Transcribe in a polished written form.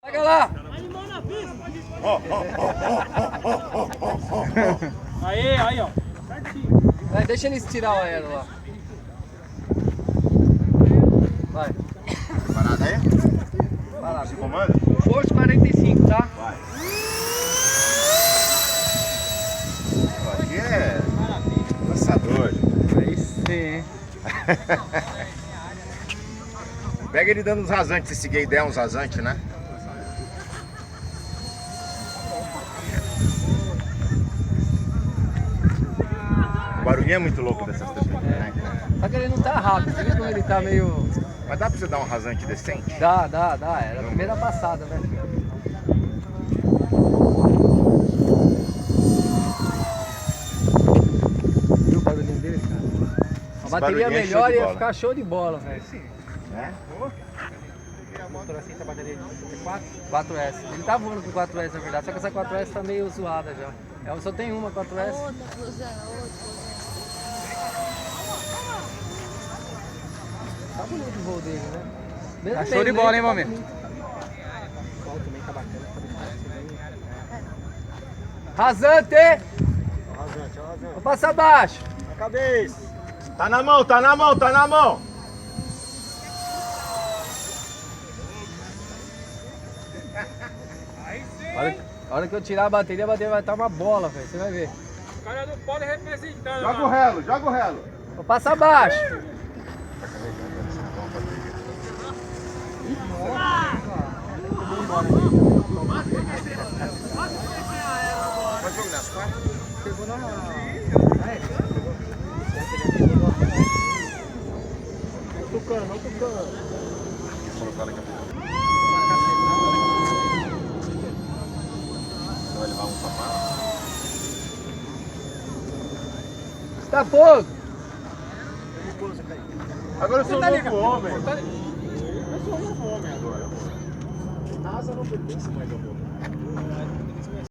Pega lá! Aí, ó. Vai, deixa eles tirar o aero lá. Vai. Parada aí? Parada. Você comanda? Força 45, tá? Vai. Aqui é lançador. Aí sim, hein? Pega ele dando uns rasantes, se esse gay der uns rasantes, né? O barulhinho é muito louco dessas trepas, né? Só que ele não tá rápido, você viu como ele tá meio... Mas dá pra você dar um rasante decente? Dá. Era a primeira passada, né? Viu o barulhinho dele, cara? A bateria barulhinho é melhor show de ia bola. ficar show de bola, velho. Né? Motor assim, essa bateria de 4. 4S. Ele tá voando com 4S na verdade, só que essa 4S tá meio zoada já. Eu só tenho uma 4S. Outra, cruzando, Tá bonito o voo dele, né? Tá Mesmo show de bem bola, lento, hein, tá Valmir? bonito. O sol também tá bacana, tá bem. Rasante! Rasante. Vou passar baixo. A cabeça. Tá na mão, tá na mão, tá na mão! A hora que eu tirar a bateria vai estar uma bola, velho. Você vai ver. O cara não pode representar. Joga o relo, joga o relo! Vou passar baixo. Vai jogar nas quatro? Pegou na... Não tucano. Colocar daqui a pouco. Vai levar um sapato? Tá fogo. Agora eu sou um novo homem. Eu sou um novo homem agora. Asa não pertence mais ao meu.